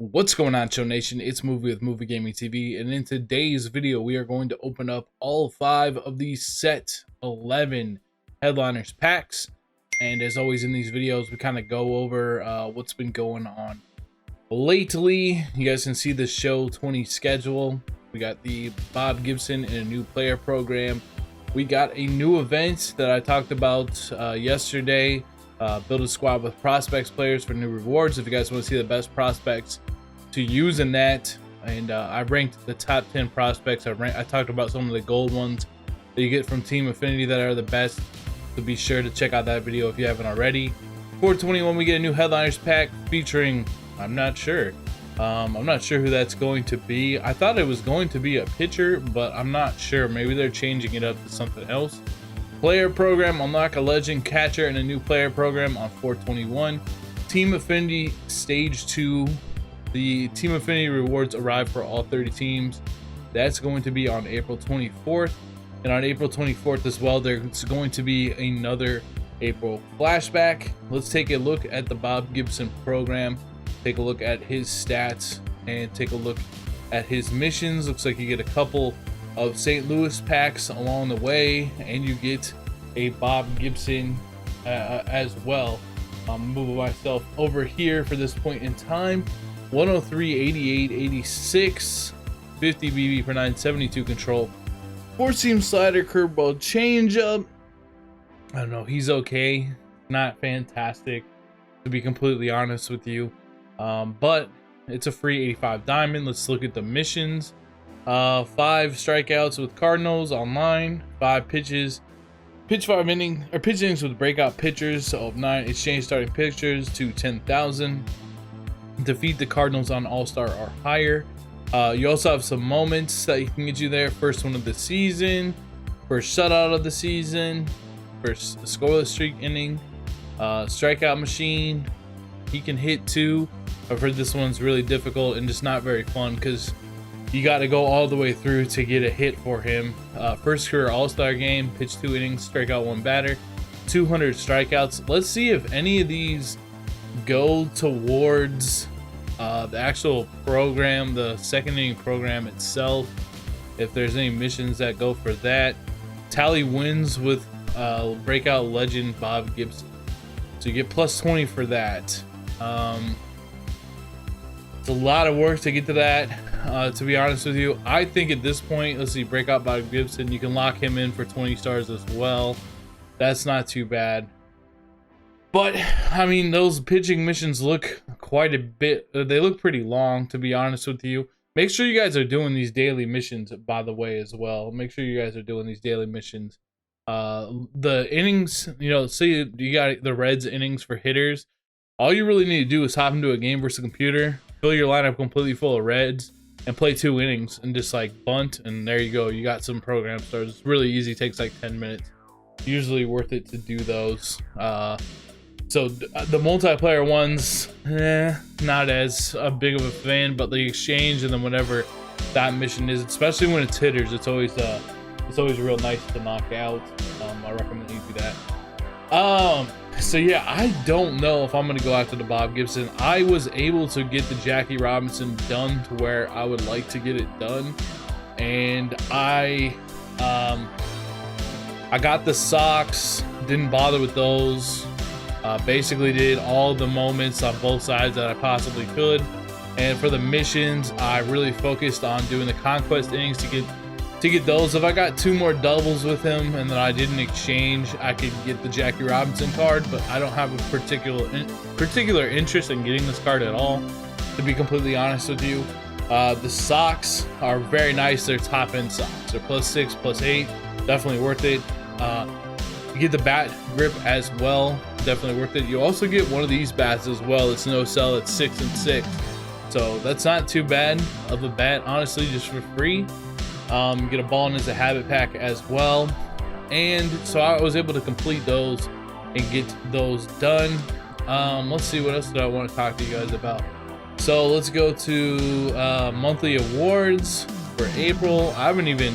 What's going on, Show Nation? It's Movie with Movie Gaming TV, and in today's video, we are going to open up all 5 of these set 11 Headliners packs. And as always in these videos, we kind of go over what's been going on lately. You guys can see the Show 20 schedule. We got the Bob Gibson in a new player program. We got a new event that I talked about yesterday. Build a squad with prospects players for new rewards. If you guys want to see the best prospects to use in that, and I ranked the top 10 prospects. I talked about some of the gold ones that you get from Team Affinity that are the best, so be sure to check out that video if you haven't already. 421, we get a new Headliners pack featuring, I'm not sure who that's going to be. I thought it was going to be a pitcher, but I'm not sure. Maybe they're changing it up to something else. Player program, unlock a legend catcher in a new player program on 421. Team Affinity Stage 2. The Team Affinity rewards arrive for all 30 teams. That's going to be on April 24th. And on April 24th as well, there's going to be another April flashback. Let's take a look at the Bob Gibson program. Take a look at his stats and take a look at his missions. Looks like you get a couple of St. Louis packs along the way, and you get a Bob Gibson as well. I'm moving myself over here for this point in time. 103, 88, 86, 50 BB per 9, 72 control, 4-seam slider, curveball, changeup. I don't know, he's okay, not fantastic to be completely honest with you, but it's a free 85 diamond. Let's look at the missions. 5 strikeouts with Cardinals online, 5 pitches, pitch 5 innings or pitch innings with breakout pitchers of 9 exchange starting pitchers to 10,000. Defeat the Cardinals on All-Star or higher. You also have some moments that can get you there. First one of the season, first shutout of the season, first scoreless streak inning, strikeout machine. He can hit 2. I've heard this one's really difficult and just not very fun because you got to go all the way through to get a hit for him. First career All-Star game, pitch 2 innings, strikeout 1 batter, 200 strikeouts. Let's see if any of these go towards the actual program, the second inning program itself. If there's any missions that go for that. Tally wins with breakout legend Bob Gibson. So you get plus 20 for that. It's a lot of work to get to that, to be honest with you. I think at this point, let's see, breakout Bob Gibson, you can lock him in for 20 stars as well. That's not too bad. But I mean, those pitching missions look quite a bit, they look pretty long, to be honest with you. Make sure you guys are doing these daily missions, by the way, as well. Make sure you guys are doing these daily missions. The innings, you know, say you got the Reds innings for hitters. All you really need to do is hop into a game versus a computer, fill your lineup completely full of Reds, and play 2 innings and just like bunt, and there you go. You got some program stars. It's really easy. Takes like 10 minutes. Usually worth it to do those. So the multiplayer ones, not as big of a fan, but the exchange and then whatever that mission is, especially when it's hitters, it's always real nice to knock out. I recommend you do that. So yeah, I don't know if I'm gonna go after the Bob Gibson. I was able to get the Jackie Robinson done to where I would like to get it done, and I got the Sox, didn't bother with those. Basically did all the moments on both sides that I possibly could, and for the missions I really focused on doing the conquest innings to get those. If I got 2 more doubles with him and then I didn't exchange, I could get the Jackie Robinson card, but I don't have a particular interest in getting this card at all, to be completely honest with you. The Sox are very nice. They're top end Sox. They're +6, +8, definitely worth it. You get the bat grip as well, definitely worth it. You also get one of these bats as well. It's no sell at 6 and 6, so that's not too bad of a bat, honestly, just for free. You get a ball and as a habit pack as well, and so I was able to complete those and get those done. Let's see, what else did I want to talk to you guys about? So let's go to monthly awards for April. I haven't even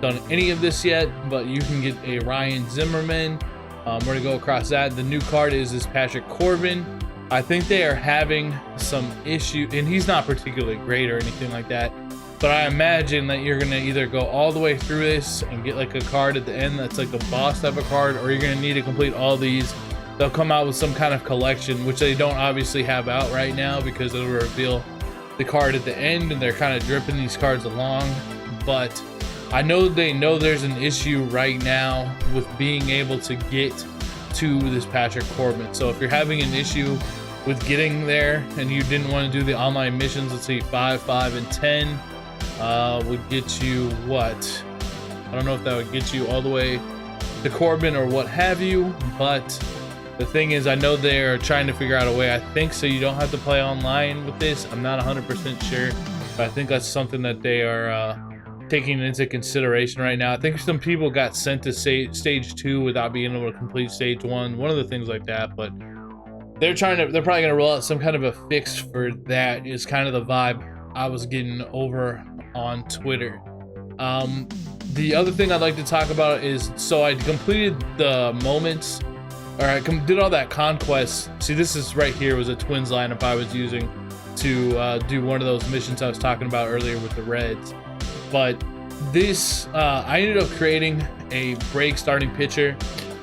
done any of this yet, but you can get a Ryan Zimmerman. We're gonna go across that. The new card is this Patrick Corbin. I think they are having some issue, and he's not particularly great or anything like that, but I imagine that you're gonna either go all the way through this and get like a card at the end that's like a boss type of card, or you're gonna need to complete all these. They'll come out with some kind of collection, which they don't obviously have out right now because it'll reveal the card at the end, and they're kind of dripping these cards along. But I know they know there's an issue right now with being able to get to this Patrick Corbin. So if you're having an issue with getting there and you didn't want to do the online missions, let's see, 5, 5, and 10 would get you what? I don't know if that would get you all the way to Corbin or what have you, but the thing is, I know they're trying to figure out a way, I think, so you don't have to play online with this. I'm not 100% sure, but I think that's something that they are taking into consideration right now. I think some people got sent to stage 2 without being able to complete stage 1, one of the things like that, but they're probably gonna roll out some kind of a fix for that, is kind of the vibe I was getting over on Twitter. The other thing I'd like to talk about is, so I completed the moments, or I did all that conquest. See, this is right here was a twins lineup I was using to do one of those missions I was talking about earlier with the Reds. But this, I ended up creating a break starting pitcher.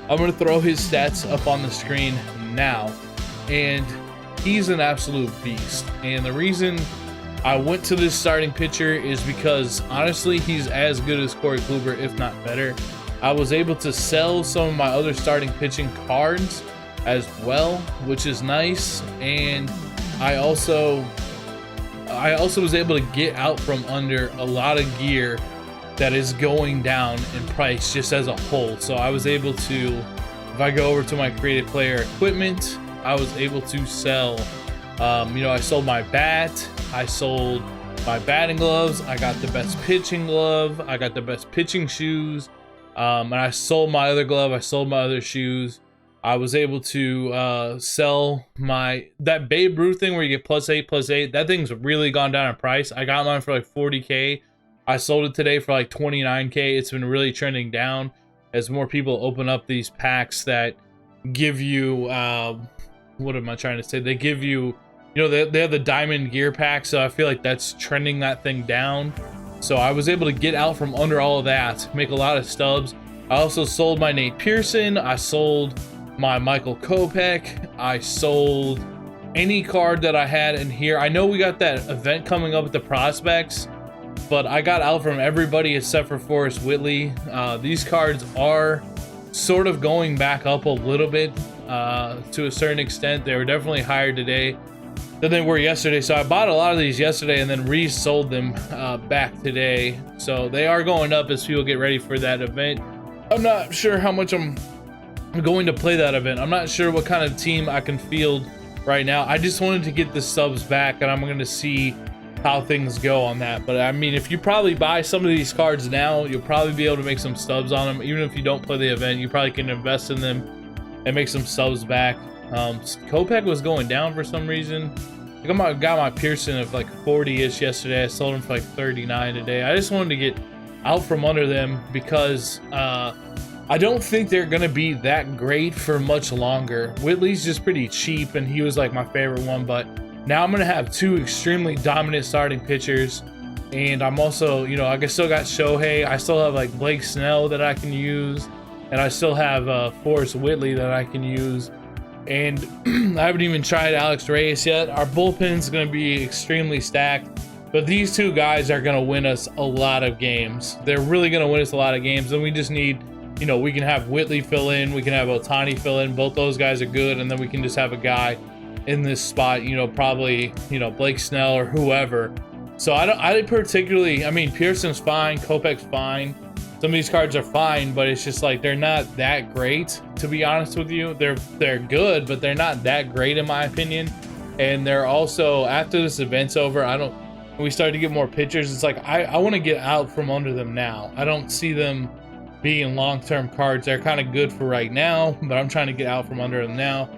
I'm gonna throw his stats up on the screen now, and he's an absolute beast. And the reason I went to this starting pitcher is because honestly, he's as good as Corey Kluber, if not better. I was able to sell some of my other starting pitching cards as well, which is nice. And I also was able to get out from under a lot of gear that is going down in price just as a whole. So I was able to, if I go over to my creative player equipment, I was able to sell, I sold my bat, I sold my batting gloves, I got the best pitching glove, I got the best pitching shoes, and I sold my other glove, I sold my other shoes. I was able to sell that Babe Ruth thing where you get +8/+8. That thing's really gone down in price. I got mine for like 40K. I sold it today for like 29K. It's been really trending down as more people open up these packs that give you, what am I trying to say? They give you, they have the diamond gear pack, so I feel like that's trending that thing down. So I was able to get out from under all of that, make a lot of stubs. I also sold my Nate Pearson. I sold my Michael Kopech. I sold any card that I had in here. I know we got that event coming up with the prospects, but I got out from everybody except for Forrest Whitley. These cards are sort of going back up a little bit to a certain extent. They were definitely higher today than they were yesterday. So I bought a lot of these yesterday and then resold them back today. So they are going up as people get ready for that event. I'm not sure how much I'm going to play that event. I'm not sure what kind of team I can field right now. I just wanted to get the subs back, and I'm going to see how things go on that. But I mean, if you probably buy some of these cards now, you'll probably be able to make some stubs on them. Even if you don't play the event, you probably can invest in them and make some subs back. Kopech was going down for some reason. I got my Pearson of like 40-ish yesterday. I sold him for like 39 today. I just wanted to get out from under them because I don't think they're gonna be that great for much longer. Whitley's just pretty cheap, and he was like my favorite one, but now I'm gonna have two extremely dominant starting pitchers, and I'm also, I still got Shohei. I still have like Blake Snell that I can use, and I still have Forrest Whitley that I can use, and I haven't even tried Alex Reyes yet. Our bullpen's gonna be extremely stacked, but these two guys are gonna win us a lot of games. They're really gonna win us a lot of games, and we just need, we can have Whitley fill in, we can have Ohtani fill in. Both those guys are good, and then we can just have a guy in this spot, probably, Blake Snell or whoever. So I particularly, Pearson's fine, Kopech's fine. Some of these cards are fine, but it's just like they're not that great, to be honest with you. They're good, but they're not that great in my opinion. And they're also, after this event's over, when we start to get more pitchers, it's like I want to get out from under them now. I don't see them being long-term cards. They're kind of good for right now, but I'm trying to get out from under them now.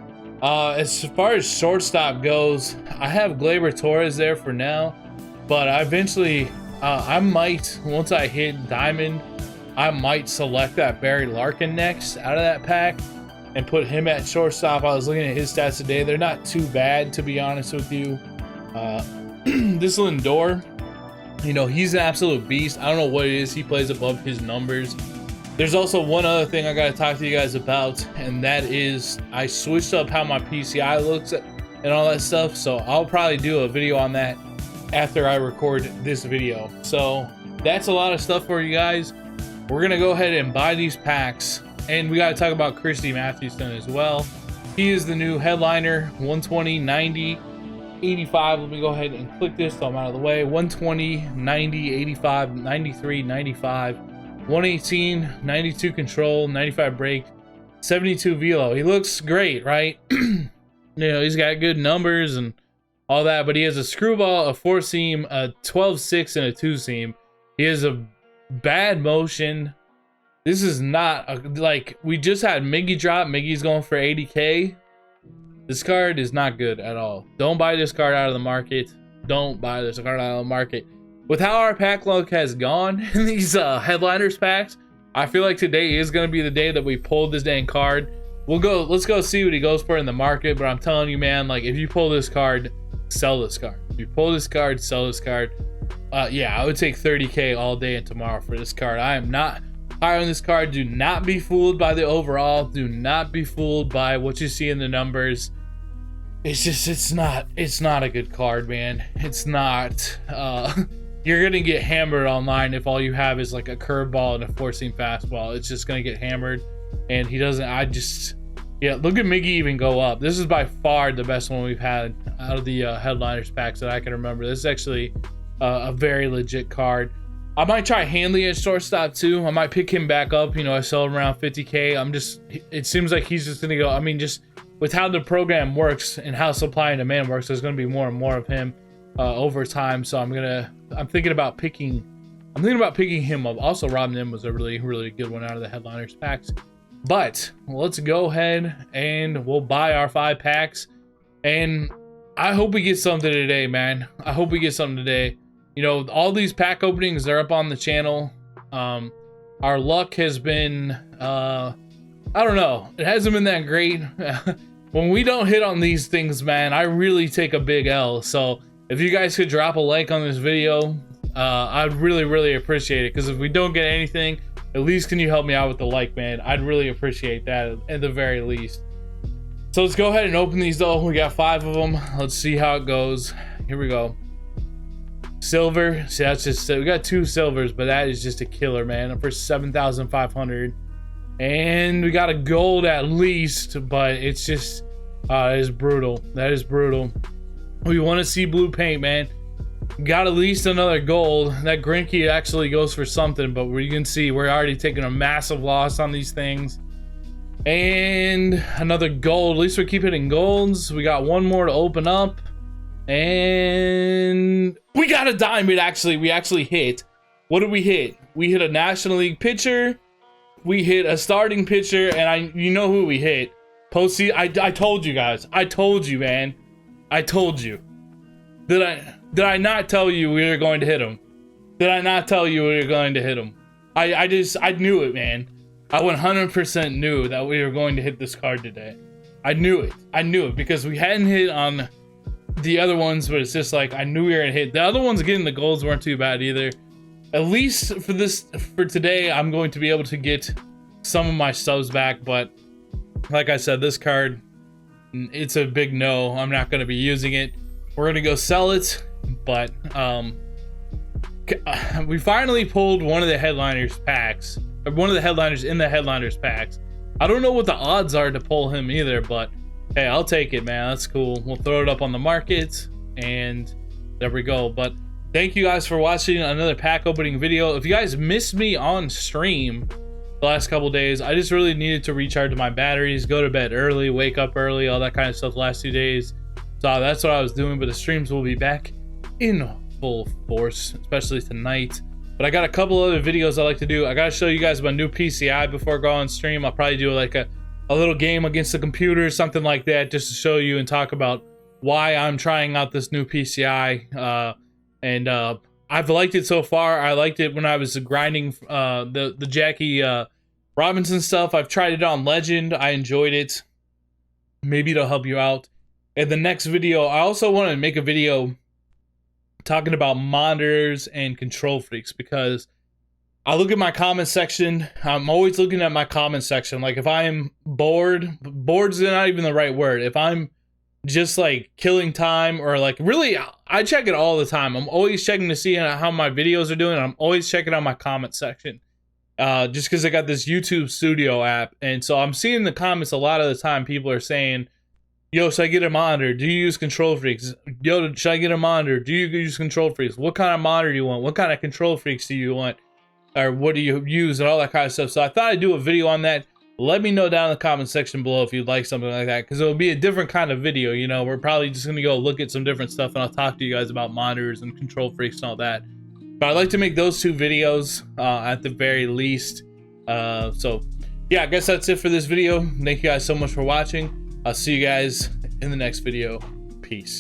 As far as shortstop goes, I have Gleyber Torres there for now, but eventually I might, once I hit Diamond, I might select that Barry Larkin next out of that pack. and put him at shortstop. I was looking at his stats today. They're not too bad, to be honest with you. This Lindor, you know, he's an absolute beast. I don't know what it is. He plays above his numbers. There's also one other thing I got to talk to you guys about, and that is I switched up how my PCI looks and all that stuff. So I'll probably do a video on that after I record this video. So that's a lot of stuff for you guys. We're going to go ahead and buy these packs. And we got to talk about Christy Mathewson as well. He is the new headliner, 120, 90, 85. Let me go ahead and click this so I'm out of the way. 120, 90, 85, 93, 95, 118, 92 control, 95 brake, 72 velo. He looks great, right? You know, he's got good numbers and all that, but he has a screwball, a 4-seam, a 12-6, and a 2-seam. He has a bad motion. This is not like we just had Miggy drop. Miggy's going for 80K. This card is not good at all. Don't buy this card out of the market. Don't buy this card out of the market. With how our pack luck has gone in these headliners packs, I feel like today is going to be the day that we pulled this dang card. Let's go see what he goes for in the market. But I'm telling you, man, like if you pull this card, sell this card. If you pull this card, sell this card. Yeah, I would take 30K all day and tomorrow for this card. I am not high on this card. Do not be fooled by the overall. Do not be fooled by what you see in the numbers. It's just, it's not a good card, man. It's not. You're gonna get hammered online if all you have is like a curveball and a 4-seam fastball. It's just gonna get hammered, and he doesn't. Yeah, look at Miggy even go up. This is by far the best one we've had out of the headliners packs that I can remember. This is actually a very legit card. I might try Hanley at shortstop too. I might pick him back up. You know, I sell him around 50K. It seems like he's just gonna go. I mean, just with how the program works and how supply and demand works, there's gonna be more and more of him over time. So I'm thinking about picking him up. Also, Rob Nim was a really, really good one out of the headliners packs. But let's go ahead and we'll buy our 5 packs. And I hope we get something today, man. I hope we get something today. You know, all these pack openings, they're up on the channel. Our luck has been, I don't know. It hasn't been that great. When we don't hit on these things, man, I really take a big L. So if you guys could drop a like on this video, I'd really, really appreciate it. Because if we don't get anything, at least can you help me out with the like, man? I'd really appreciate that at the very least. So let's go ahead and open these though. We got 5 of them. Let's see how it goes. Here we go. Silver. See, that's just, we got 2 silvers, but that is just a killer, man. For 7,500. And we got a gold at least, but it's just, it is brutal. That is brutal. We want to see blue paint, man. Got at least another gold. That Grinky actually goes for something, but you can see we're already taking a massive loss on these things. And another gold. At least we keep hitting golds. We got 1 more to open up. And we got a diamond, actually. We actually hit. What did we hit? We hit a National League pitcher. We hit a starting pitcher, and you know who we hit. Postseason. I told you guys. I told you, man. I told you. Did I not tell you we were going to hit him? Did I not tell you we were going to hit him? I knew it, man. I 100% knew that we were going to hit this card today. I knew it. I knew it because we hadn't hit on the other ones, but it's just like I knew we were gonna hit. The other ones getting the golds weren't too bad either. At least for today, I'm going to be able to get some of my subs back. But like I said, this card, it's a big no. I'm not going to be using it. We're going to go sell it. But we finally pulled one of the headliners packs, or one of the headliners in the headliners packs. I don't know what the odds are to pull him either, but hey, I'll take it, man. That's cool. We'll throw it up on the market, and there we go. But thank you guys for watching another pack opening video. If you guys missed me on stream the last couple days, I just really needed to recharge my batteries, go to bed early, wake up early, all that kind of stuff the last 2 days. So that's what I was doing, but the streams will be back in full force, especially tonight. But I got a couple other videos I like to do. I gotta show you guys my new PCI before I go on stream. I'll probably do like a little game against the computer, something like that, just to show you and talk about why I'm trying out this new PCI. I've liked it so far. I liked it when I was grinding the Jackie Robinson stuff, I've tried it on Legend. I enjoyed it. Maybe it'll help you out. In the next video, I also want to make a video talking about monitors and control freaks, because I look at my comment section. I'm always looking at my comment section. Like if I'm bored's not even the right word. If I'm just like killing time, or like really, I check it all the time. I'm always checking to see how my videos are doing. I'm always checking out my comment section. Just because I got this YouTube Studio app, and so I'm seeing the comments a lot of the time. People are saying, yo, should I get a monitor? Do you use control freaks? Yo, should I get a monitor? Do you use control freaks? What kind of monitor do you want? What kind of control freaks do you want? Or what do you use, and all that kind of stuff. So I thought I'd do a video on that. Let me know down in the comment section below if you'd like something like that, because it'll be a different kind of video. You know, we're probably just going to go look at some different stuff, and I'll talk to you guys about monitors and control freaks and all that. But I'd like to make those 2 videos at the very least. So yeah, I guess that's it for this video. Thank you guys so much for watching. I'll see you guys in the next video. Peace.